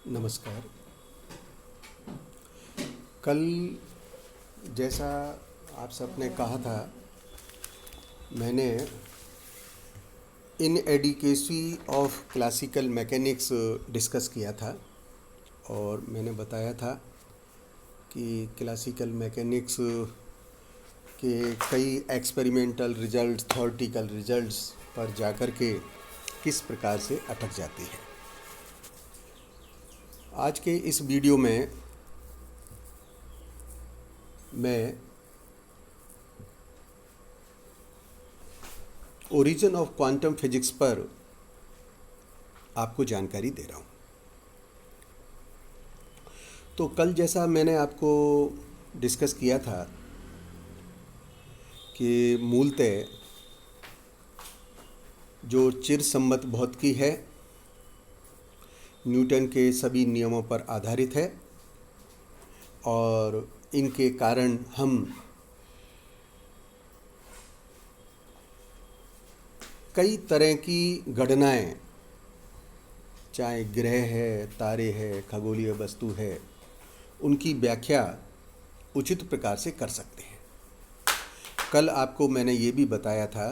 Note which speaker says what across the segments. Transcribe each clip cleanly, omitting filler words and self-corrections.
Speaker 1: नमस्कार। कल जैसा आप सबने कहा था, मैंने inadequacy of classical mechanics discuss किया था और मैंने बताया था कि क्लासिकल मैकेनिक्स के कई एक्सपेरिमेंटल रिजल्ट्स, थ्योरेटिकल रिजल्ट्स पर जाकर के किस प्रकार से अटक जाती है। आज के इस वीडियो में मैं ओरिजिन ऑफ क्वांटम फिजिक्स पर आपको जानकारी दे रहा हूँ। तो कल जैसा मैंने आपको डिस्कस किया था कि मूलतः जो चिरसम्मत भौतिकी है न्यूटन के सभी नियमों पर आधारित है और इनके कारण हम कई तरह की गणनाएं, चाहे ग्रह है, तारे है, खगोलीय वस्तु है, उनकी व्याख्या उचित प्रकार से कर सकते हैं। कल आपको मैंने ये भी बताया था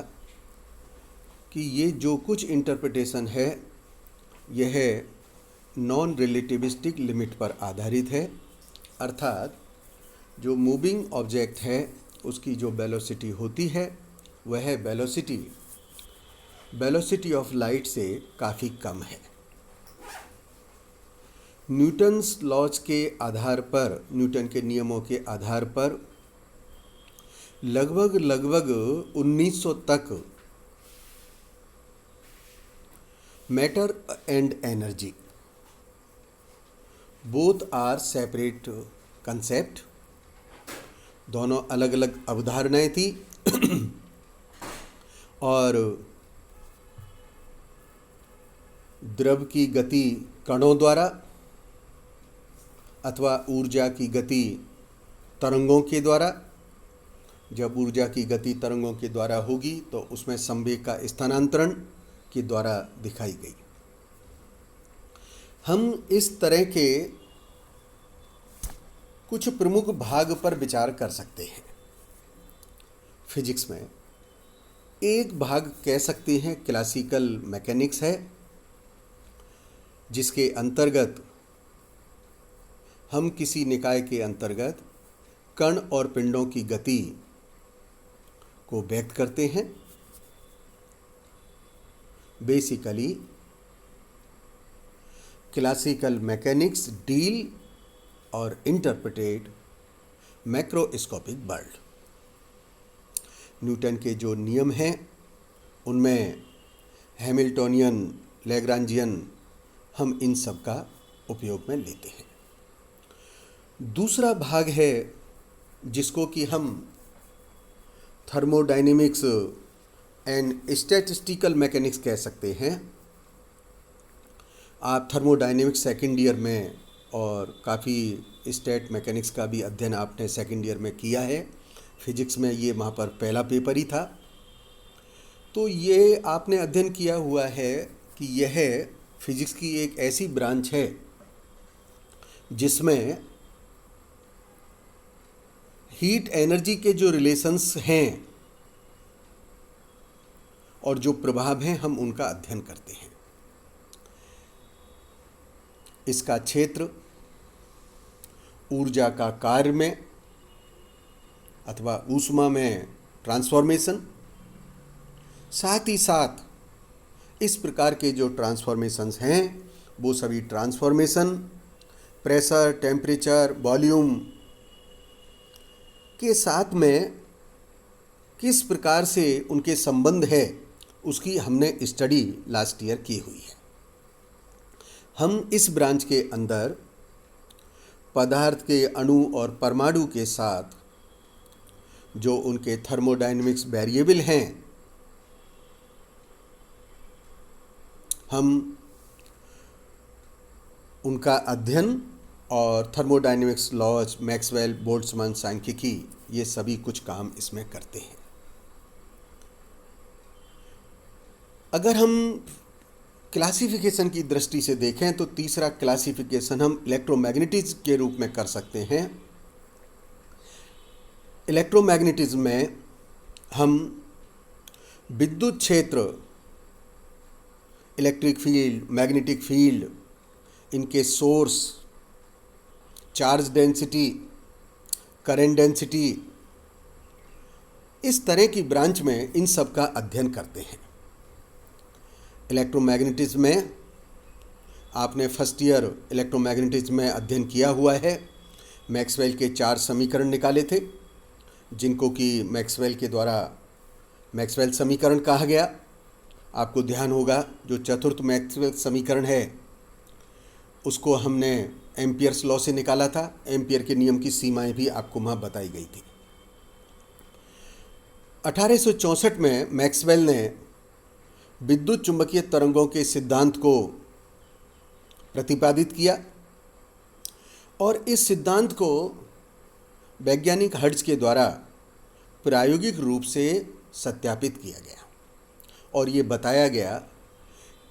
Speaker 1: कि ये जो कुछ इंटरप्रिटेशन है यह नॉन रिलेटिविस्टिक लिमिट पर आधारित है, अर्थात जो मूविंग ऑब्जेक्ट है उसकी जो वेलोसिटी होती है वह वेलोसिटी ऑफ लाइट से काफ़ी कम है। न्यूटन्स लॉज के आधार पर, न्यूटन के नियमों के आधार पर लगभग 1900 तक matter and energy both are separate concept, दोनों अलग अलग अवधारणाएं थी और द्रव की गति कणों द्वारा अथवा ऊर्जा की गति तरंगों के द्वारा, जब ऊर्जा की गति तरंगों के द्वारा होगी तो उसमें संवेग का स्थानांतरण के द्वारा दिखाई गई। हम इस तरह के कुछ प्रमुख भाग पर विचार कर सकते हैं। फिजिक्स में एक भाग कह सकते हैं क्लासिकल मैकेनिक्स है, जिसके अंतर्गत हम किसी निकाय के अंतर्गत कण और पिंडों की गति को व्यक्त करते हैं। बेसिकली क्लासिकल मैकेनिक्स डील और इंटरप्रेटेड मैक्रोस्कोपिक वर्ल्ड। न्यूटन के जो नियम हैं उनमें हैमिल्टोनियन, लैग्रांजियन, हम इन सब का उपयोग में लेते हैं। दूसरा भाग है जिसको कि हम थर्मोडायनेमिक्स एंड स्टैटिस्टिकल मैकेनिक्स कह सकते हैं। आप थर्मोडायनेमिक्स सेकेंड ईयर में और काफ़ी स्टैट मैकेनिक्स का भी अध्ययन आपने सेकेंड ईयर में किया है। फिजिक्स में ये वहाँ पर पहला पेपर ही था। तो ये आपने अध्ययन किया हुआ है कि यह फिजिक्स की एक ऐसी ब्रांच है जिसमें हीट एनर्जी के जो रिलेशंस हैं और जो प्रभाव हैं हम उनका अध्ययन करते हैं। इसका क्षेत्र ऊर्जा का कार्य में अथवा ऊष्मा में ट्रांसफॉर्मेशन, साथ ही साथ इस प्रकार के जो ट्रांसफॉर्मेशंस हैं वो सभी ट्रांसफॉर्मेशन प्रेशर, टेम्परेचर, वॉल्यूम के साथ में किस प्रकार से उनके संबंध है उसकी हमने स्टडी लास्ट ईयर की हुई है। हम इस ब्रांच के अंदर पदार्थ के अणु और परमाणु के साथ जो उनके थर्मोडायनेमिक्स वेरिएबल हैं हम उनका अध्ययन और थर्मोडायनेमिक्स लॉज, मैक्सवेल, बोल्ट्जमैन सांख्यिकी, ये सभी कुछ काम इसमें करते हैं। अगर हम क्लासिफिकेशन की दृष्टि से देखें तो तीसरा क्लासिफिकेशन हम इलेक्ट्रोमैग्नेटिज्म के रूप में कर सकते हैं। इलेक्ट्रोमैग्नेटिज्म में हम विद्युत क्षेत्र, इलेक्ट्रिक फील्ड, मैग्नेटिक फील्ड, इनके source, charge density, current density, इस तरह की ब्रांच में इन सब का अध्ययन करते हैं। इलेक्ट्रोमैग्नेटिज्म में आपने फर्स्ट ईयर इलेक्ट्रोमैग्नेटिज्म में अध्ययन किया हुआ है। मैक्सवेल के 4 समीकरण निकाले थे, जिनको कि मैक्सवेल के द्वारा मैक्सवेल समीकरण कहा गया। आपको ध्यान होगा जो चतुर्थ मैक्सवेल समीकरण है उसको हमने एम्पियर्स लॉ से निकाला था। एम्पियर के नियम की सीमाएं भी आपको वहाँ बताई गई थी। 1864 में मैक्सवेल ने विद्युत चुंबकीय तरंगों के सिद्धांत को प्रतिपादित किया और इस सिद्धांत को वैज्ञानिक हर्ट्ज के द्वारा प्रायोगिक रूप से सत्यापित किया गया और ये बताया गया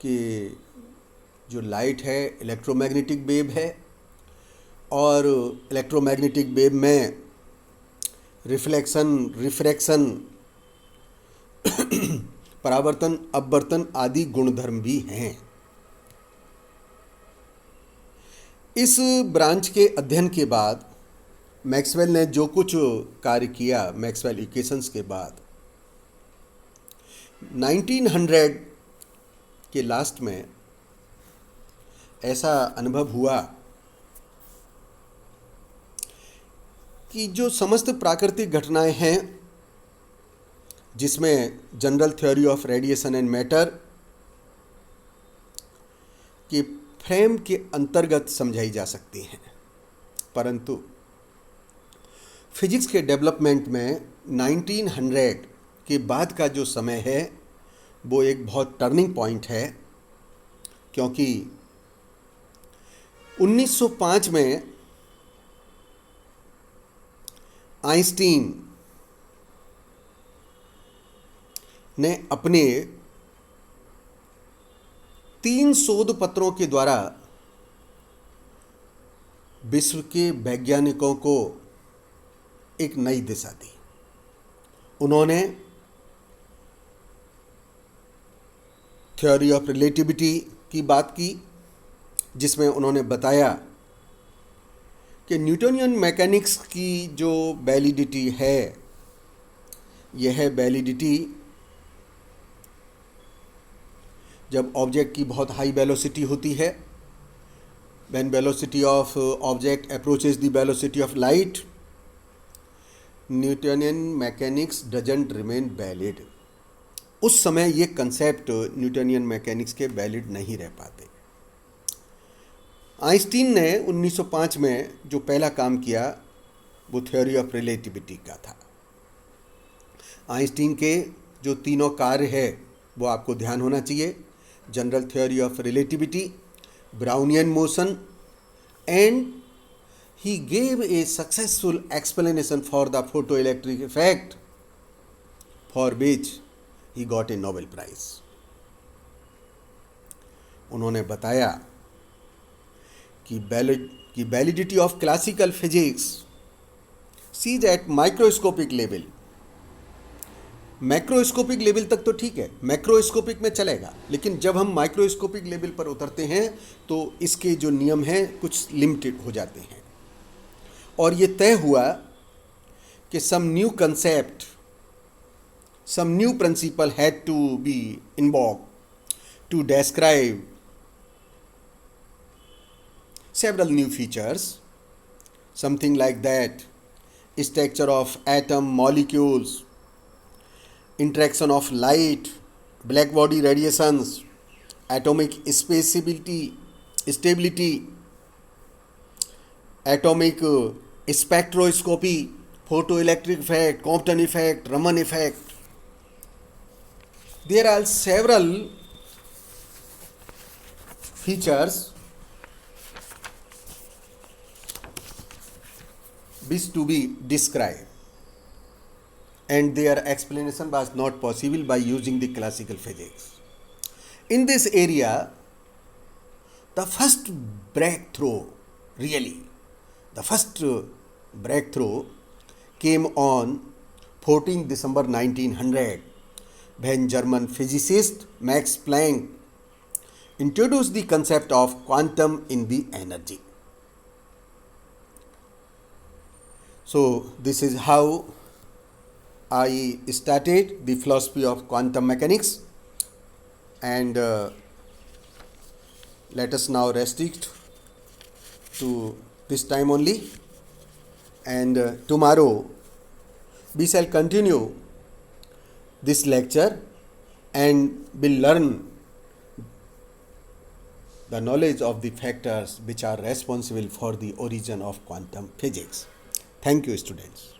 Speaker 1: कि जो लाइट है इलेक्ट्रोमैग्नेटिक वेव है और इलेक्ट्रोमैग्नेटिक वेव में रिफ्लेक्शन, रिफ्रैक्शन, परावर्तन, अपवर्तन आदि गुणधर्म भी हैं। इस ब्रांच के अध्ययन के बाद मैक्सवेल ने जो कुछ कार्य किया मैक्सवेल इक्वेशंस के बाद 1900 के लास्ट में ऐसा अनुभव हुआ कि जो समस्त प्राकृतिक घटनाएं हैं जिसमें general theory of radiation and matter के फ्रेम के अंतर्गत समझाई जा सकती हैं, परंतु फिजिक्स के डेवलपमेंट में 1900 के बाद का जो समय है वो एक बहुत टर्निंग पॉइंट है, क्योंकि 1905 में आइंस्टीन ने अपने 3 शोध पत्रों के द्वारा विश्व के वैज्ञानिकों को एक नई दिशा दी। उन्होंने थ्योरी ऑफ रिलेटिविटी की बात की, जिसमें उन्होंने बताया कि न्यूटोनियन मैकेनिक्स की जो वैलिडिटी है, यह वैलिडिटी जब ऑब्जेक्ट की बहुत हाई वेलोसिटी होती है, when velocity of object approaches the velocity of light, Newtonian mechanics doesn't remain valid. उस समय ये कंसेप्ट न्यूटोनियन मैकेनिक्स के वैलिड नहीं रह पाते। आइंस्टीन ने 1905 में जो पहला काम किया वो थ्योरी ऑफ रिलेटिविटी का था। आइंस्टीन के जो तीनों कार्य है वो आपको ध्यान होना चाहिए: general theory of relativity, Brownian motion, and he gave a successful explanation for the photoelectric effect, for which he got a Nobel Prize. उन्होंने बताया कि validity of classical physics cease at microscopic level. Macroscopic level तक तो ठीक है, macroscopic में चलेगा, लेकिन जब हम माइक्रोस्कोपिक लेवल पर उतरते हैं तो इसके जो नियम हैं कुछ लिमिटेड हो जाते हैं। और ये तय हुआ कि some new concept, some new principle had to be invoked to describe several new features, something like that: structure of atom, molecules, interaction of light, black body radiations, atomic stability, atomic spectroscopy, photoelectric effect, Compton effect, Raman effect. There are several features which to be described, and their explanation was not possible by using the classical physics. In this area, the first breakthrough, really, the first breakthrough came on 14 December 1900 when German physicist Max Planck introduced the concept of quantum in the energy. So this is how I started the philosophy of quantum mechanics, and let us now restrict to this time only, and tomorrow we shall continue this lecture and will learn the knowledge of the factors which are responsible for the origin of quantum physics. Thank you, students.